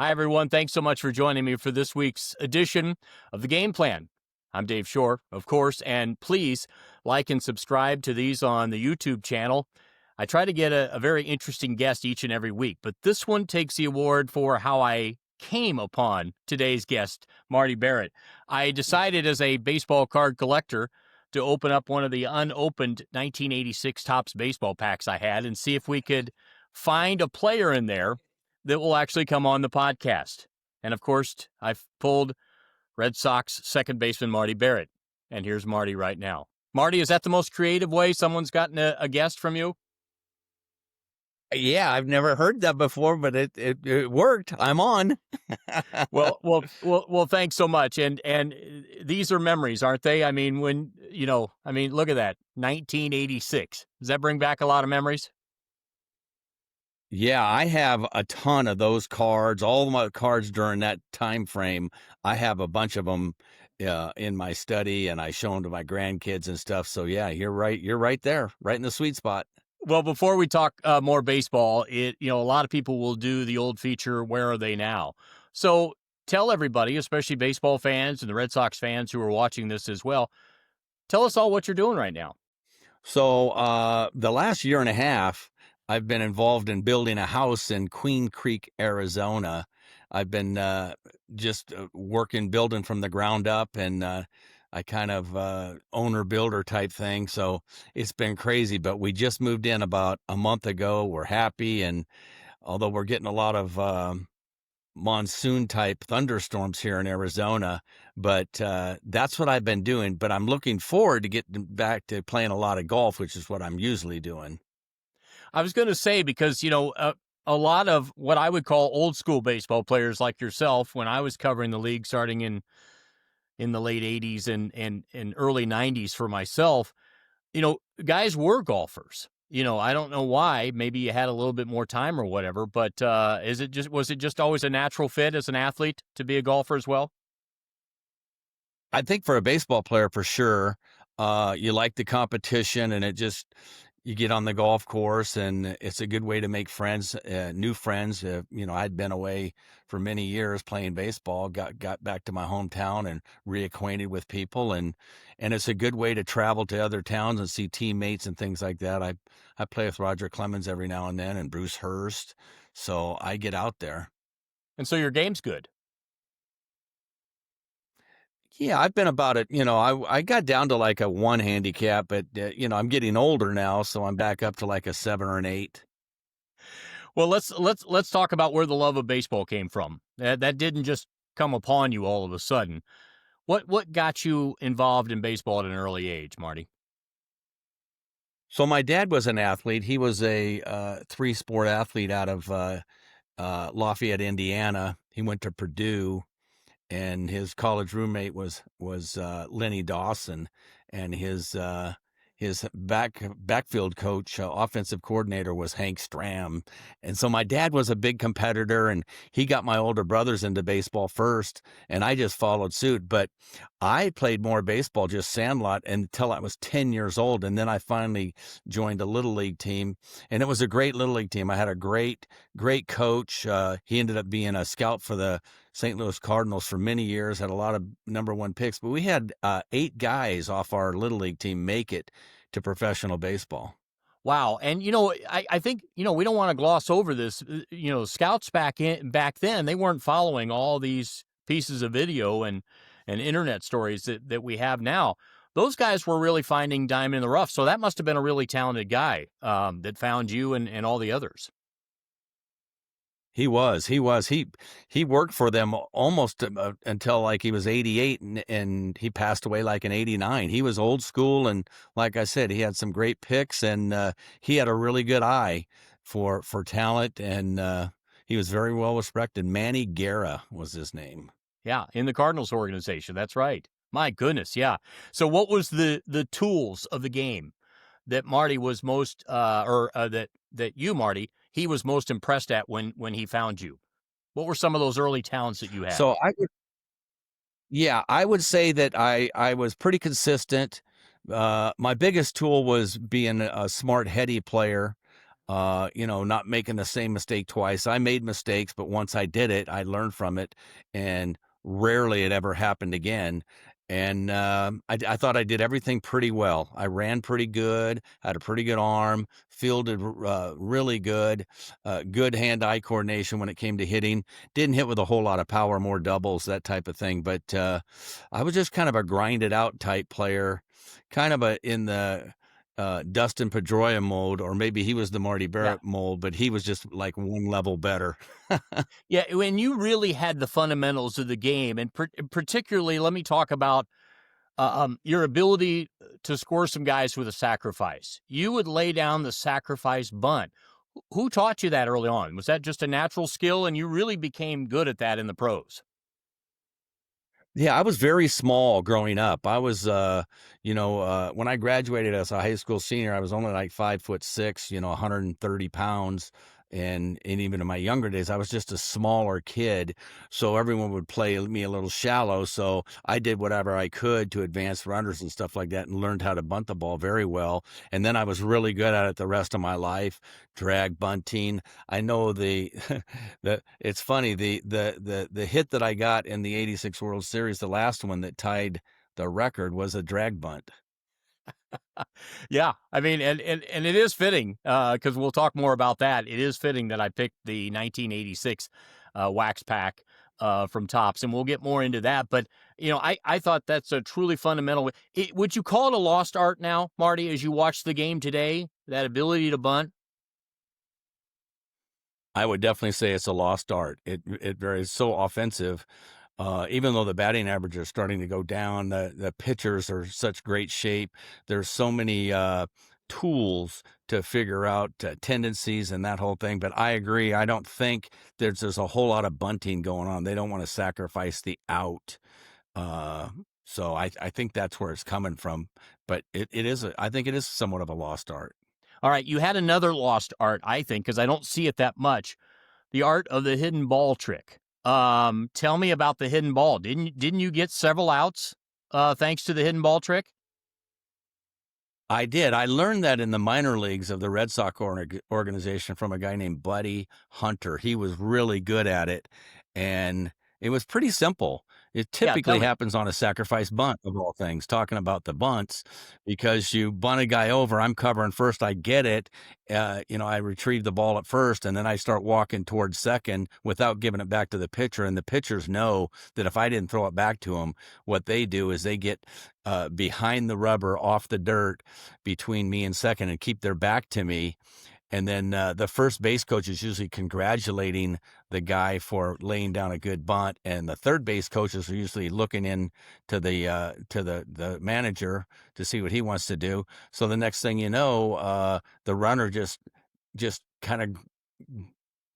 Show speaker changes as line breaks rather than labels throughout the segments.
Hi, everyone. Thanks so much for joining me for this week's edition of The Game Plan. I'm Dave Shore, of course, and please like and subscribe to these on the YouTube channel. I try to get a very interesting guest each and every week, but this one takes the award for how I came upon today's guest, Marty Barrett. I decided as a baseball card collector to open up one of the unopened 1986 Topps baseball packs I had and see if we could find a player in there that will actually come on the podcast. And of course, I've pulled Red Sox second baseman Marty Barrett. And here's Marty right now. Marty, is that the most creative way someone's gotten a guest from you?
Yeah, I've never heard that before, but it worked. I'm on.
Well, thanks so much. And these are memories, aren't they? I mean, look at that, 1986. Does that bring back a lot of memories?
Yeah, I have a ton of those cards, all my cards during that time frame. I have a bunch of them in my study, and I show them to my grandkids and stuff. So yeah, you're right. You're right there, right in the sweet spot.
Well, before we talk more baseball, a lot of people will do the old feature, Where Are They Now? So tell everybody, especially baseball fans and the Red Sox fans who are watching this as well, tell us all what you're doing right now.
So the last year and a half, I've been involved in building a house in Queen Creek, Arizona. I've been just working, building from the ground up, and I kind of owner builder type thing. So it's been crazy, but we just moved in about a month ago. We're happy, and although we're getting a lot of monsoon type thunderstorms here in Arizona, but that's what I've been doing. But I'm looking forward to getting back to playing a lot of golf, which is what I'm usually doing.
I was going to say, because, a lot of what I would call old school baseball players like yourself, when I was covering the league starting in the late 80s and early 90s for myself, guys were golfers. I don't know why. Maybe you had a little bit more time or whatever, but was it just always a natural fit as an athlete to be a golfer as well?
I think for a baseball player, for sure, you like the competition, and you get on the golf course, and it's a good way to make friends, new friends. I'd been away for many years playing baseball, got back to my hometown and reacquainted with people, and it's a good way to travel to other towns and see teammates and things like that. I play with Roger Clemens every now and then, and Bruce Hurst, so I get out there.
And so your game's good.
Yeah, I've been about it. I got down to like a 1 handicap, but I'm getting older now, so I'm back up to like a 7 or an 8.
Well, let's talk about where the love of baseball came from. That didn't just come upon you all of a sudden. What got you involved in baseball at an early age, Marty?
So my dad was an athlete. He was a 3-sport athlete out of Lafayette, Indiana. He went to Purdue, and his college roommate was Lenny Dawson, and his backfield coach, offensive coordinator, was Hank Stram. And so my dad was a big competitor, and he got my older brothers into baseball first, and I just followed suit. But I played more baseball, just sandlot, until I was 10 years old, and then I finally joined a little league team, and it was a great little league team. I had a great coach. He ended up being a scout for the St. Louis Cardinals for many years, had a lot of number 1 picks, but we had 8 guys off our little league team make it to professional baseball.
Wow. And, I think, we don't want to gloss over this. Scouts back then, they weren't following all these pieces of video and internet stories that we have now. Those guys were really finding diamond in the rough. So that must have been a really talented guy that found you and all the others.
He was. He worked for them almost until like he was 88, and he passed away like in 89. He was old school, and like I said, he had some great picks, and he had a really good eye for talent, and he was very well respected. Manny Guerra was his name.
Yeah, in the Cardinals organization. That's right. My goodness, yeah. So what was the tools of the game that Marty was most that you, Marty, he was most impressed at when he found you? What were some of those early talents that you had?
So I would say that I was pretty consistent. My biggest tool was being a smart, heady player. not making the same mistake twice. I made mistakes, but once I did it, I learned from it, and rarely it ever happened again. And I thought I did everything pretty well. I ran pretty good, had a pretty good arm, fielded really good, good hand-eye coordination when it came to hitting. Didn't hit with a whole lot of power, more doubles, that type of thing. But I was just kind of a grind-it-out type player, kind of in the Dustin Pedroia mold, or maybe he was the Marty
Yeah.
Barrett mold, but he was just like one level better.
Yeah, when you really had the fundamentals of the game, and particularly, let me talk about your ability to score some guys with a sacrifice. You would lay down the sacrifice bunt. Who taught you that early on? Was that just a natural skill, and you really became good at that in the pros?
Yeah, I was very small growing up. I was, when I graduated as a high school senior, I was only like 5'6", 130 pounds. And even in my younger days, I was just a smaller kid. So everyone would play me a little shallow. So I did whatever I could to advance runners and stuff like that, and learned how to bunt the ball very well. And then I was really good at it the rest of my life, drag bunting. I know it's funny, the hit that I got in the '86 World Series, the last one that tied the record, was a drag bunt.
Yeah, I mean, and it is fitting because we'll talk more about that. It is fitting that I picked the 1986 wax pack from Tops, and we'll get more into that. But I thought that's a truly fundamental. Would you call it a lost art now, Marty, as you watch the game today? That ability to bunt.
I would definitely say it's a lost art. It is so offensive. Even though the batting average is starting to go down, the pitchers are such great shape. There's so many tools to figure out tendencies and that whole thing. But I agree. I don't think there's a whole lot of bunting going on. They don't want to sacrifice the out. Uh, so I think that's where it's coming from. But I think it is somewhat of a lost art.
All right, you had another lost art, I think, because I don't see it that much. The art of the hidden ball trick. Tell me about the hidden ball. Didn't you get several outs thanks to the hidden ball trick?
I did. I learned that in the minor leagues of the Red Sox organization from a guy named Buddy Hunter. He was really good at it, and it was pretty simple. It
Yeah, tell
typically
me.
happens on a sacrifice bunt, of all things, talking about the bunts, because you bunt a guy over, I'm covering first, I get it. I retrieve the ball at first, and then I start walking towards second without giving it back to the pitcher, and the pitchers know that if I didn't throw it back to them, what they do is they get behind the rubber, off the dirt, between me and second, and keep their back to me. And then the first base coach is usually congratulating the guy for laying down a good bunt, and the third base coaches are usually looking in to the manager to see what he wants to do. So the next thing you know, the runner just kind of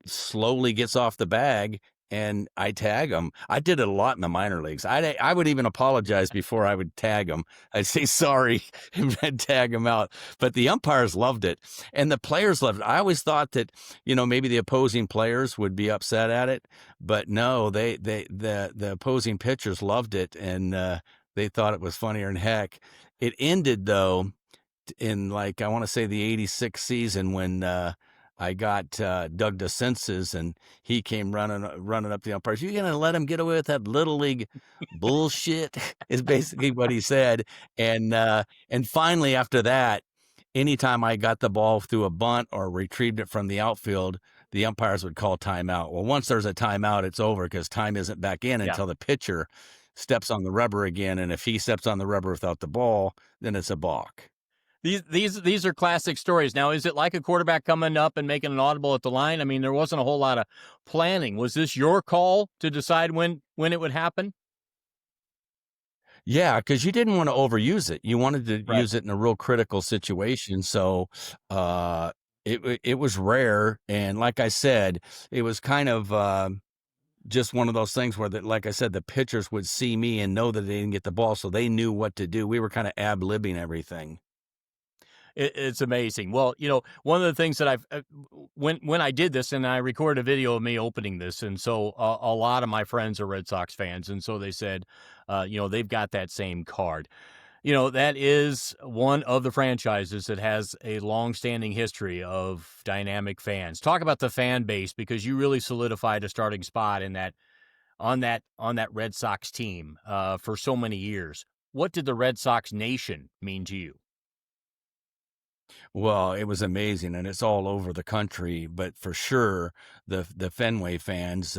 slowly gets off the bag, and I tag him. I did it a lot in the minor leagues. I would even apologize before I would tag him. I'd say sorry and then tag him out. But the umpires loved it, and the players loved it. I always thought that maybe the opposing players would be upset at it, but no, the opposing pitchers loved it, and they thought it was funnier than heck. It ended though in, like, I want to say the '86 season, when I got Doug DeSenses, and he came running up the umpires. "You're gonna let him get away with that little league bullshit?" is basically what he said. And finally, after that, anytime I got the ball through a bunt or retrieved it from the outfield, the umpires would call timeout. Well, once there's a timeout, it's over, because time isn't back in
Yeah.
until the pitcher steps on the rubber again. And if he steps on the rubber without the ball, then it's a balk.
These are classic stories. Now, is it like a quarterback coming up and making an audible at the line? I mean, there wasn't a whole lot of planning. Was this your call to decide when it would happen?
Yeah, because you didn't want to overuse it. You wanted to
Right.
use it in a real critical situation. So uh, it was rare, and like I said, it was kind of just one of those things where, like I said, the pitchers would see me and know that they didn't get the ball, so they knew what to do. We were kind of ad-libbing everything.
It's amazing. Well, one of the things that I've when I did this, and I recorded a video of me opening this, and so a lot of my friends are Red Sox fans, and so they said, they've got that same card. You know, that is one of the franchises that has a long-standing history of dynamic fans. Talk about the fan base, because you really solidified a starting spot in that Red Sox team for so many years. What did the Red Sox nation mean to you?
Well, it was amazing, and it's all over the country. But for sure, the Fenway fans,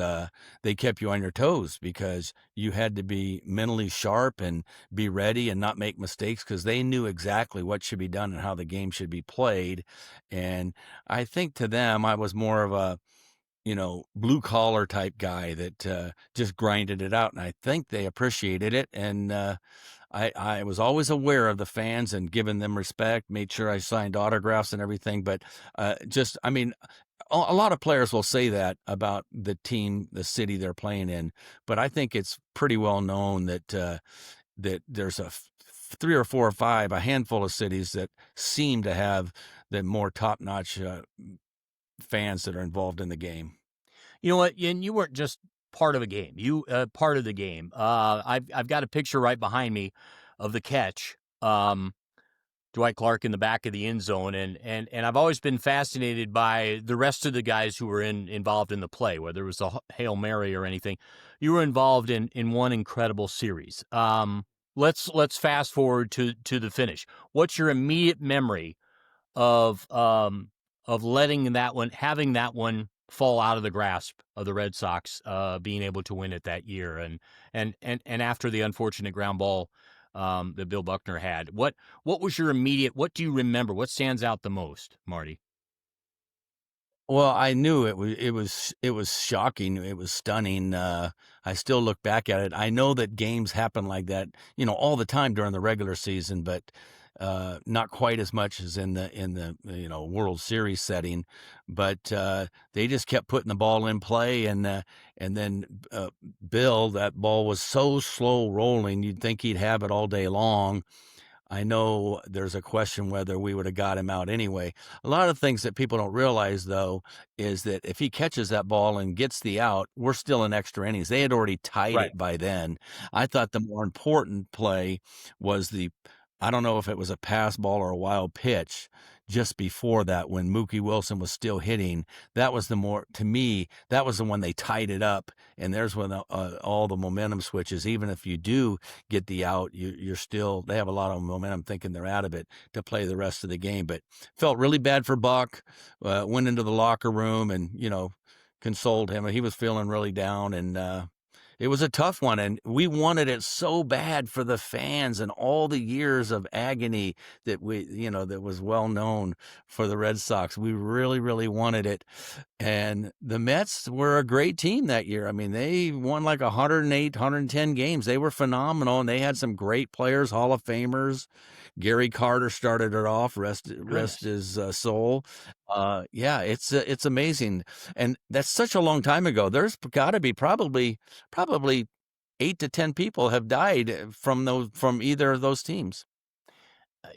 they kept you on your toes because you had to be mentally sharp and be ready and not make mistakes because they knew exactly what should be done and how the game should be played. And I think to them, I was more of a blue collar type guy that just grinded it out, and I think they appreciated it. And I was always aware of the fans and giving them respect, made sure I signed autographs and everything. But I mean, a lot of players will say that about the team, the city they're playing in. But I think it's pretty well known that that there's three or four or five, a handful of cities that seem to have the more top notch fans that are involved in the game.
You know what? And you weren't just part of a game. You part of the game. I've got a picture right behind me of the catch. Dwight Clark in the back of the end zone, and I've always been fascinated by the rest of the guys who were involved in the play, whether it was a Hail Mary or anything. You were involved in one incredible series. Let's fast forward to the finish. What's your immediate memory of having that one fall out of the grasp of the Red Sox, being able to win it that year, and after the unfortunate ground ball that Bill Buckner had? What was your immediate? What do you remember? What stands out the most, Marty?
Well, I knew it was shocking. It was stunning. I still look back at it. I know that games happen like that, all the time during the regular season, but not quite as much as in the World Series setting. But they just kept putting the ball in play, and then Bill, that ball was so slow rolling, you'd think he'd have it all day long. I know there's a question whether we would have got him out anyway. A lot of things that people don't realize, though, is that if he catches that ball and gets the out, we're still in extra innings. They had already tied
Right.
it by then. I thought the more important play was I don't know if it was a pass ball or a wild pitch just before that when Mookie Wilson was still hitting. That was to me, that was the one they tied it up. And there's when all the momentum switches. Even if you do get the out, you're still, they have a lot of momentum thinking they're out of it to play the rest of the game. But felt really bad for Buck. Went into the locker room and consoled him. He was feeling really down, and it was a tough one, and we wanted it so bad for the fans and all the years of agony that that was well known for the Red Sox. We really, really wanted it. And the Mets were a great team that year. I mean, they won like 108, 110 games. They were phenomenal, and they had some great players, Hall of Famers. Gary Carter started it off. Rest
Goodness.
his soul. Yeah, it's amazing, and that's such a long time ago. There's got to be probably 8 to 10 people have died from either of those teams.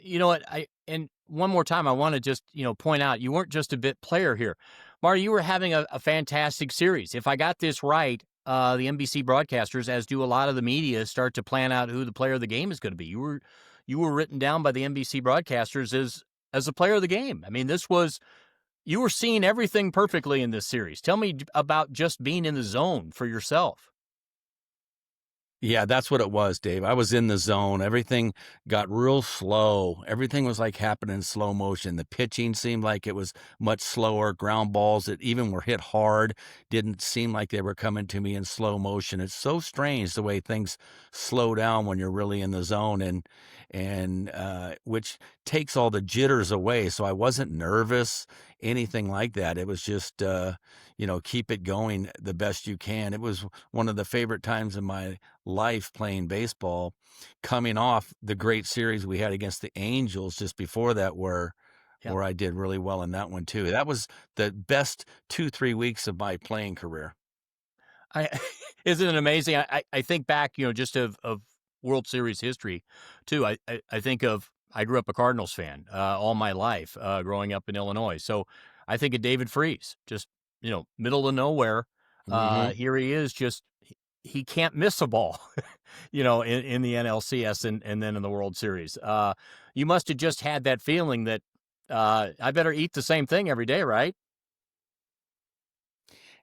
You know what? And one more time, I want to just point out you weren't just a bit player here, Marty. You were having a fantastic series. If I got this right, the NBC broadcasters, as do a lot of the media, start to plan out who the player of the game is going to be. You were written down by the NBC broadcasters as a player of the game. I mean, you were seeing everything perfectly in this series. Tell me about just being in the zone for yourself.
Yeah, that's what it was, Dave. I was in the zone. Everything got real slow. Everything was like happening in slow motion. The pitching seemed like it was much slower. Ground balls that even were hit hard didn't seem like they were coming to me in slow motion. It's so strange the way things slow down when you're really in the zone, and which takes all the jitters away. So I wasn't nervous, anything like that. It was just keep it going the best you can. It was one of the favorite times in my life playing baseball, coming off the great series we had against the Angels just before that,
Yeah.
where I did really well in that one too. That was the best 2-3 weeks of my playing career.
I Isn't it amazing? I think back, just of World Series history too. I think of I grew up a Cardinals fan all my life, growing up in Illinois. So I think of David Freese, just middle of nowhere.
Hmm.
Here he is, just he can't miss a ball, in the NLCS and then in the World Series. You must have just had that feeling that I better eat the same thing every day, right?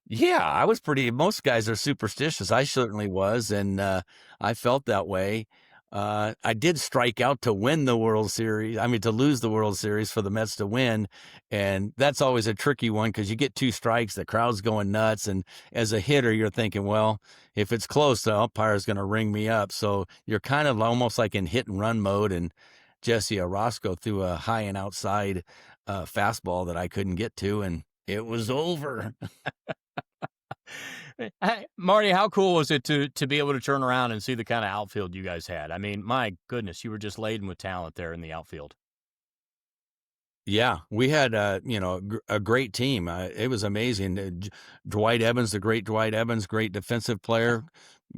Yeah, I was most guys are superstitious. I certainly was, and I felt that way. I did strike out to win the World Series. I mean, to lose the World Series for the Mets to win. And that's always a tricky one because you get 2 strikes, the crowd's going nuts. And as a hitter, you're thinking, well, if it's close, the umpire's going to ring me up. So you're kind of almost like in hit and run mode. And Jesse Orosco threw a high and outside fastball that I couldn't get to, and it was over.
Hey, Marty, how cool was it to be able to turn around and see the kind of outfield you guys had? I mean, my goodness, you were just laden with talent there in the outfield.
Yeah, we had a great team. It was amazing. Dwight Evans, the great Dwight Evans, great defensive player,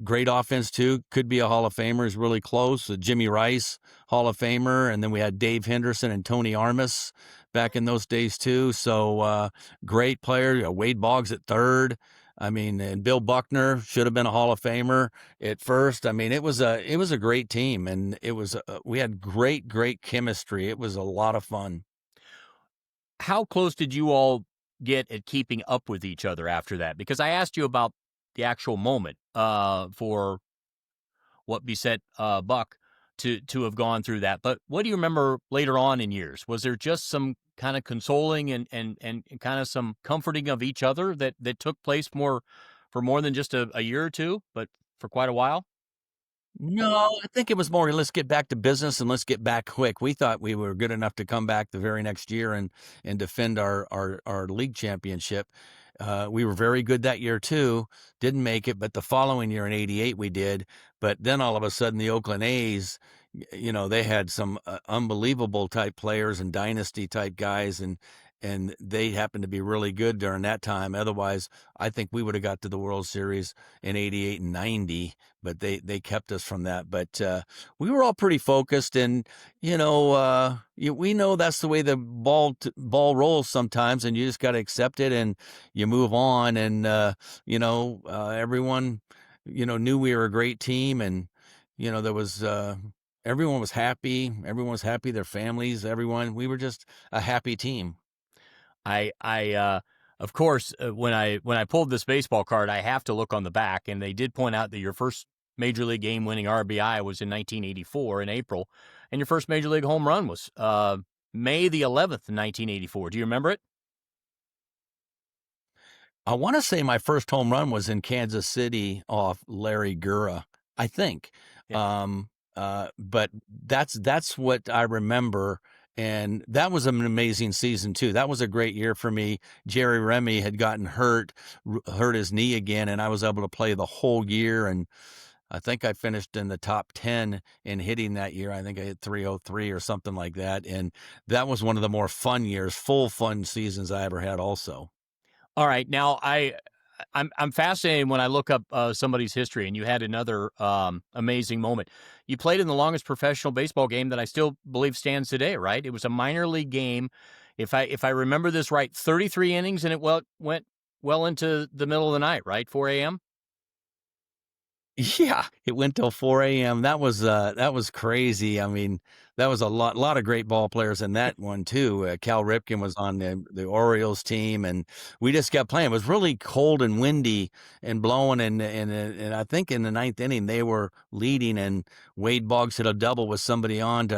great offense too. Could be a Hall of Famer. Is really close. Jimmy Rice, Hall of Famer, and then we had Dave Henderson and Tony Armas back in those days too. So great player. Wade Boggs at third. I mean, and Bill Buckner should have been a Hall of Famer at first. I mean, it was a great team, and we had great chemistry. It was a lot of fun.
How close did you all get at keeping up with each other after that? Because I asked you about the actual moment for what beset Buck to have gone through that. But what do you remember later on in years? Was there just some kind of consoling and kind of some comforting of each other that took place for more than just a year or two, but for quite a while?
No, I think it was more, let's get back to business and let's get back quick. We thought we were good enough to come back the very next year and defend our league championship. We were very good that year too. Didn't make it, but the following year in '88 we did. But then all of a sudden the Oakland A's, they had some unbelievable type players and dynasty type guys, and they happened to be really good during that time. Otherwise, I think we would have got to the World Series in '88 and '90, but they kept us from that. But we were all pretty focused, and we know that's the way the ball rolls sometimes, and you just got to accept it and you move on. And everyone knew we were a great team, and there was. Everyone was happy. Everyone was happy. Their families, everyone. We were just a happy team.
Of course, when I pulled this baseball card, I have to look on the back, and they did point out that your first major league game-winning RBI was in 1984 in April, and your first major league home run was May the 11th, 1984. Do you remember it?
I want to say my first home run was in Kansas City off Larry Gura, I think.
Yeah.
But that's what I remember. And that was an amazing season too. That was a great year for me. Jerry Remy had gotten hurt his knee again, and I was able to play the whole year. And I think I finished in the top 10 in hitting that year. I think I hit 303 or something like that. And that was one of the more fun years, full fun seasons I ever had also.
All right. Now I'm fascinated when I look up somebody's history, and you had another amazing moment. You played in the longest professional baseball game that I still believe stands today, right? It was a minor league game. If I remember this right, 33 innings, and it went well into the middle of the night, right? 4 a.m.
Yeah, it went till 4 a.m. That was crazy. I mean, that was a lot of great ball players in that one too. Cal Ripken was on the Orioles team, and we just kept playing. It was really cold and windy and blowing, and I think in the ninth inning they were leading, and Wade Boggs hit a double with somebody on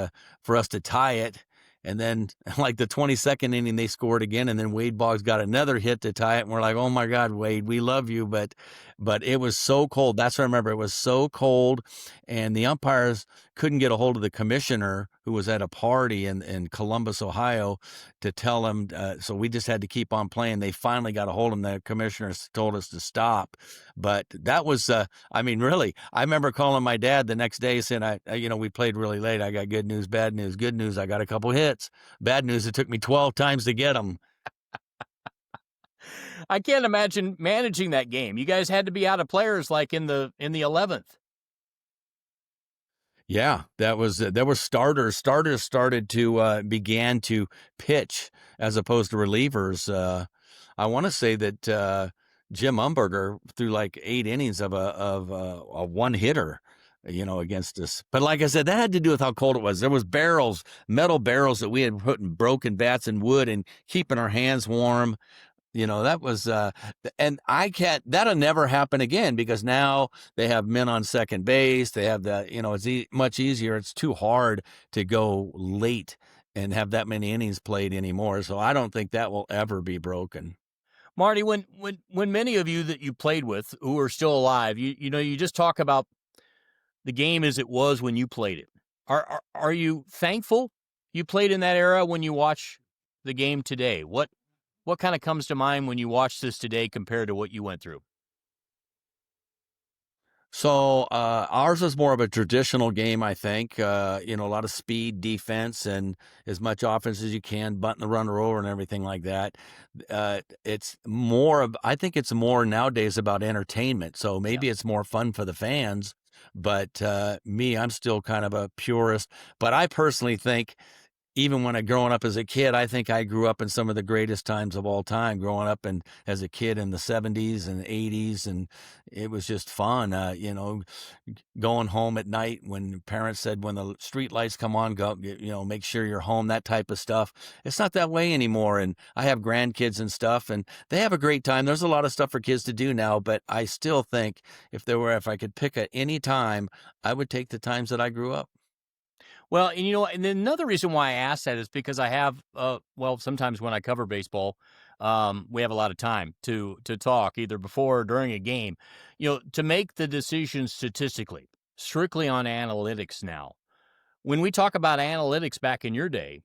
for us to tie it. And then, like the 22nd inning, they scored again, and then Wade Boggs got another hit to tie it. And we're like, "Oh my God, Wade, we love you," but it was so cold. That's what I remember. It was so cold, and the umpires couldn't get a hold of the commissioner, who was at a party in Columbus, Ohio, to tell him. So we just had to keep on playing. They finally got a hold of him. The commissioner told us to stop. But that was, I mean, really, I remember calling my dad the next day saying, we played really late. I got good news, bad news. Good news, I got a couple hits. Bad news, it took me 12 times to get them.
I can't imagine managing that game. You guys had to be out of players like in the 11th.
Yeah, there were starters. Starters started to began to pitch as opposed to relievers. I want to say that Jim Umberger threw like 8 innings of a one hitter, against us. But like I said, that had to do with how cold it was. There was barrels, metal barrels that we had put in broken bats and wood and keeping our hands warm. That was, and I can't, that'll never happen again because now they have men on second base. They have it's much easier. It's too hard to go late and have that many innings played anymore. So I don't think that will ever be broken.
Marty, when many of you that you played with who are still alive, you just talk about the game as it was when you played it. Are you thankful you played in that era when you watch the game today? What kind of comes to mind when you watch this today compared to what you went through?
So ours is more of a traditional game, I think. A lot of speed, defense, and as much offense as you can, bunting the runner over and everything like that. I think it's more nowadays about entertainment. So
Yeah.
maybe it's more fun for the fans. But I'm still kind of a purist. But I personally think even when growing up as a kid, I think I grew up in some of the greatest times of all time. Growing up as a kid in the '70s and '80s, and it was just fun. Going home at night when parents said when the street lights come on, go, make sure you're home. That type of stuff. It's not that way anymore. And I have grandkids and stuff, and they have a great time. There's a lot of stuff for kids to do now, but I still think if I could pick at any time, I would take the times that I grew up.
Well, and then another reason why I ask that is because I have, sometimes when I cover baseball, we have a lot of time to talk either before or during a game. To make the decision statistically, strictly on analytics now. When we talk about analytics back in your day,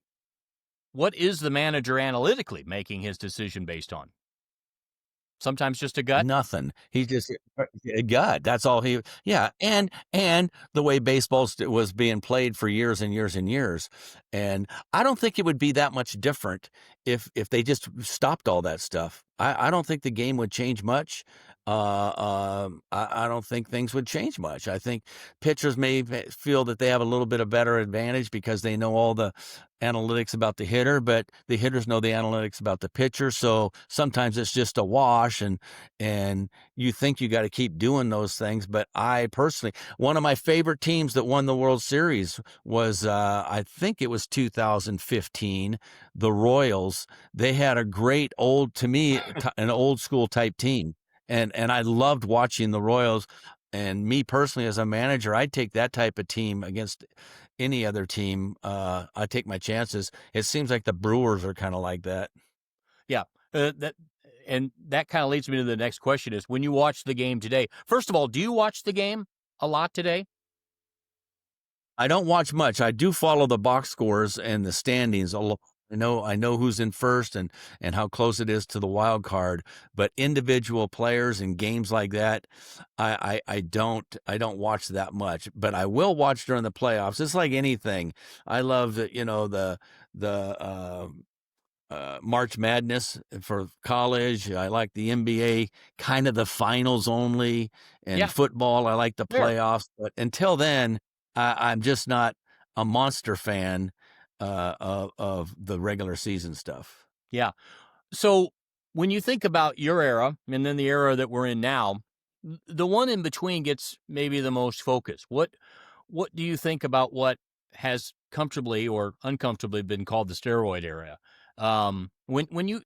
what is the manager analytically making his decision based on? Sometimes just a gut?
Nothing. He just a gut. That's all he. Yeah, and the way baseball was being played for years and years and years, and I don't think it would be that much different if they just stopped all that stuff. I don't think the game would change much. I don't think things would change much. I think pitchers may feel that they have a little bit of better advantage because they know all the analytics about the hitter, but the hitters know the analytics about the pitcher. So sometimes it's just a wash, and you think you got to keep doing those things. But I personally, one of my favorite teams that won the World Series was, I think it was 2015, the Royals. They had a great an old school type team. And I loved watching the Royals. And me personally, as a manager, I'd take that type of team against any other team. I take my chances. It seems like the Brewers are kind of like that.
Yeah. That kind of leads me to the next question is when you watch the game today, first of all, do you watch the game a lot today?
I don't watch much. I do follow the box scores and the standings. I know who's in first and how close it is to the wild card. But individual players and games like that, I don't watch that much. But I will watch during the playoffs. It's like anything. I love the March Madness for college. I like the NBA, kind of the finals only, and
Yeah.
football. I like the
Fair.
playoffs. But until then, I'm just not a monster fan of the regular season stuff.
Yeah. So when you think about your era and then the era that we're in now, the one in between gets maybe the most focus. What do you think about what has comfortably or uncomfortably been called the steroid era?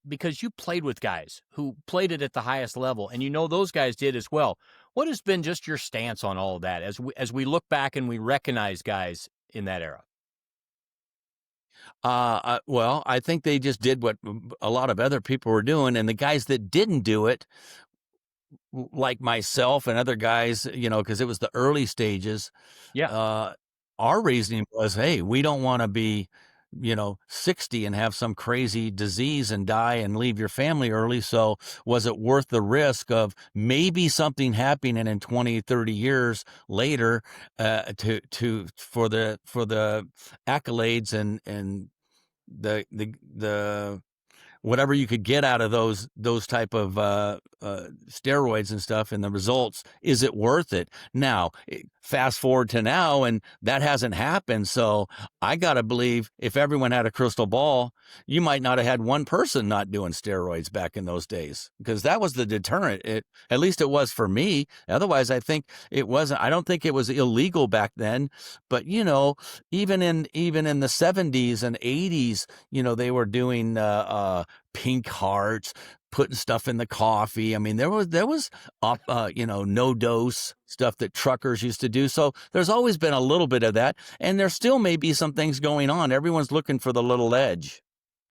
Because you played with guys who played it at the highest level, and those guys did as well. What has been just your stance on all of that as we look back and we recognize guys in that era?
Well, I think they just did what a lot of other people were doing, and the guys that didn't do it, like myself and other guys, because it was the early stages.
Yeah.
Our reasoning was, hey, we don't want to be, 60 and have some crazy disease and die and leave your family early. So was it worth the risk of maybe something happening in 20, 30 years later, for the accolades and the whatever you could get out of those type of steroids and stuff and the results, is it worth it? Now, fast forward to now, and that hasn't happened. So I got to believe if everyone had a crystal ball, you might not have had one person not doing steroids back in those days, because that was the deterrent. At least it was for me. Otherwise, I think it wasn't. I don't think it was illegal back then. But even in the 70s and 80s, they were doing pink hearts, putting stuff in the coffee. I mean, there was no dose stuff that truckers used to do. So there's always been a little bit of that, and there still may be some things going on. Everyone's looking for the little edge.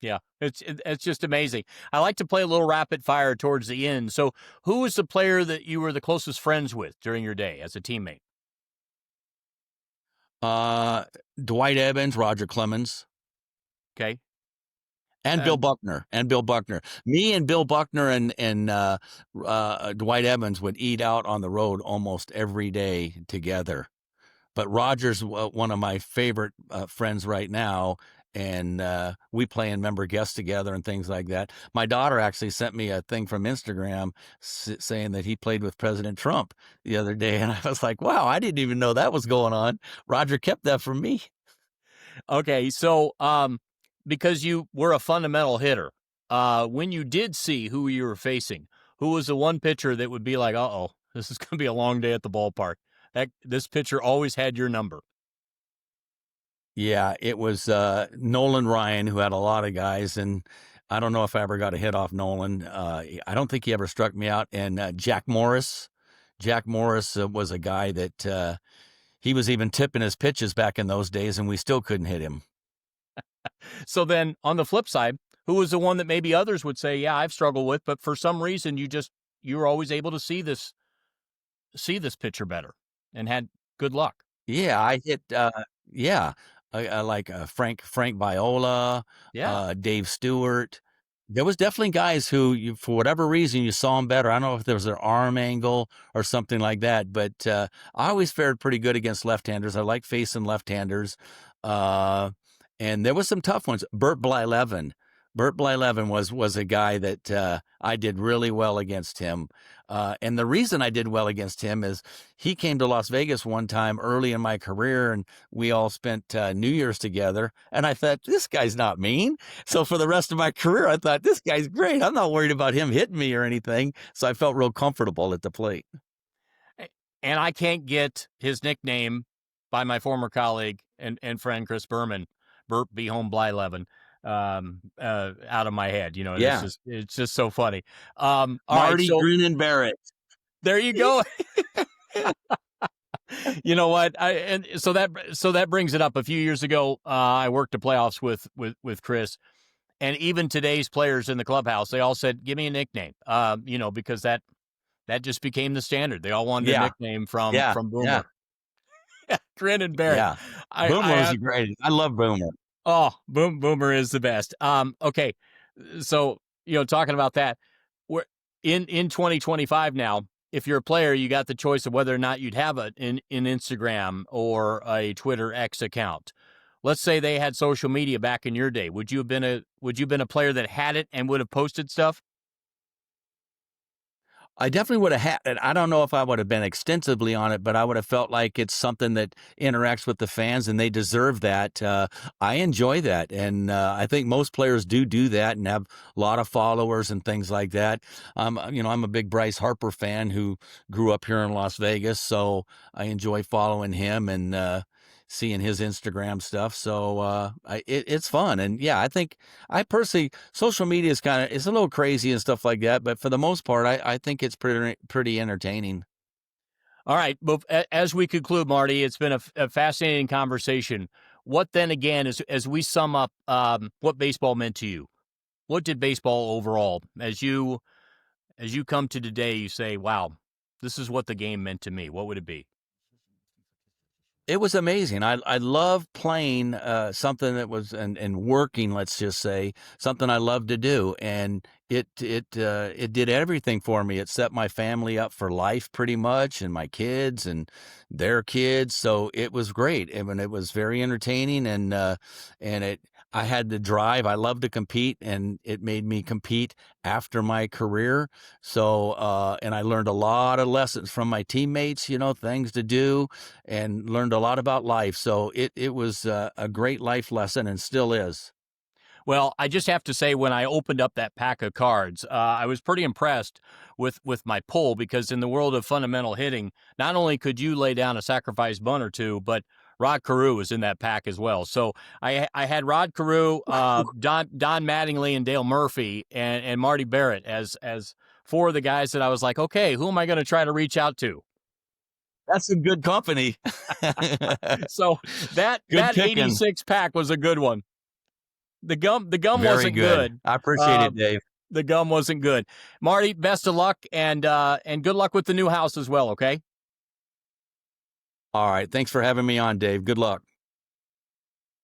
Yeah, it's just amazing. I like to play a little rapid fire towards the end. So who was the player that you were the closest friends with during your day as a teammate?
Dwight Evans, Roger Clemens.
Okay.
And Bill Buckner. Me and Bill Buckner and Dwight Evans would eat out on the road almost every day together. But Roger's one of my favorite friends right now, and we play and member guests together and things like that. My daughter actually sent me a thing from Instagram saying that he played with President Trump the other day, and I was like, wow, I didn't even know that was going on. Roger kept that from me.
Okay, so because you were a fundamental hitter, when you did see who you were facing, who was the one pitcher that would be like, uh-oh, this is going to be a long day at the ballpark? This pitcher always had your number.
Yeah, it was Nolan Ryan, who had a lot of guys, and I don't know if I ever got a hit off Nolan. I don't think he ever struck me out. And Jack Morris. Jack Morris was a guy that he was even tipping his pitches back in those days, and we still couldn't hit him.
So then on the flip side, who was the one that maybe others would say, yeah, I've struggled with, but for some reason you were always able to see this pitcher better and had good luck?
Yeah, I hit I like Frank Viola,
Yeah.
Dave Stewart. There was definitely guys who, for whatever reason, you saw them better. I don't know if there was their arm angle or something like that, but I always fared pretty good against left-handers. I like facing left-handers. And there was some tough ones. Bert Blyleven was a guy that I did really well against him. And the reason I did well against him is he came to Las Vegas one time early in my career, and we all spent New Year's together. And I thought, this guy's not mean. So for the rest of my career, I thought, this guy's great. I'm not worried about him hitting me or anything. So I felt real comfortable at the plate.
And I can't get his nickname by my former colleague and friend Chris Berman, Burt Be Home Blyleven, out of my head.
Yeah.
It's just so funny.
Marty Grinning Barrett.
There you go. You know what? So that brings it up. A few years ago, I worked the playoffs with Chris, and even today's players in the clubhouse, they all said, "Give me a nickname," because that just became the standard. They all wanted a nickname from Boomer. Yeah. Grinning Barrett.
Yeah, Boomer was great. I love Boomer.
Oh, Boomer is the best. Okay, so talking about that, we're in 2025 now. If you're a player, you got the choice of whether or not you'd have an Instagram or a Twitter X account. Let's say they had social media back in your day. Would you have been a player that had it and would have posted stuff?
I definitely would have had it. I don't know if I would have been extensively on it, but I would have felt like it's something that interacts with the fans, and they deserve that. I enjoy that, and I think most players do that and have a lot of followers and things like that. I'm a big Bryce Harper fan who grew up here in Las Vegas, so I enjoy following him and seeing his Instagram stuff. So it's fun. And yeah, I think I personally, social media is it's a little crazy and stuff like that. But for the most part, I think it's pretty entertaining.
All right. But as we conclude, Marty, it's been a fascinating conversation. What then again, as we sum up what baseball meant to you, what did baseball overall, as you come to today, you say, wow, this is what the game meant to me. What would it be?
It was amazing. I love playing something that was and working. Let's just say something I love to do, and it did everything for me. It set my family up for life pretty much, and my kids and their kids. So it was great. I mean, it was very entertaining, and I had to drive. I love to compete, and it made me compete after my career. So, and I learned a lot of lessons from my teammates, things to do, and learned a lot about life. So it was a great life lesson, and still is.
Well, I just have to say, when I opened up that pack of cards, I was pretty impressed with my pull, because in the world of fundamental hitting, not only could you lay down a sacrifice bunt or two, but Rod Carew was in that pack as well. So I had Rod Carew, Don Mattingly, and Dale Murphy, and Marty Barrett as four of the guys that I was like, okay, who am I going to try to reach out to?
That's some good company.
So that
Good picking.
86 pack was a good one. The gum
Very
wasn't good.
I appreciate it, Dave.
The gum wasn't good. Marty, best of luck, and good luck with the new house as well, okay?
All right. Thanks for having me on, Dave. Good luck.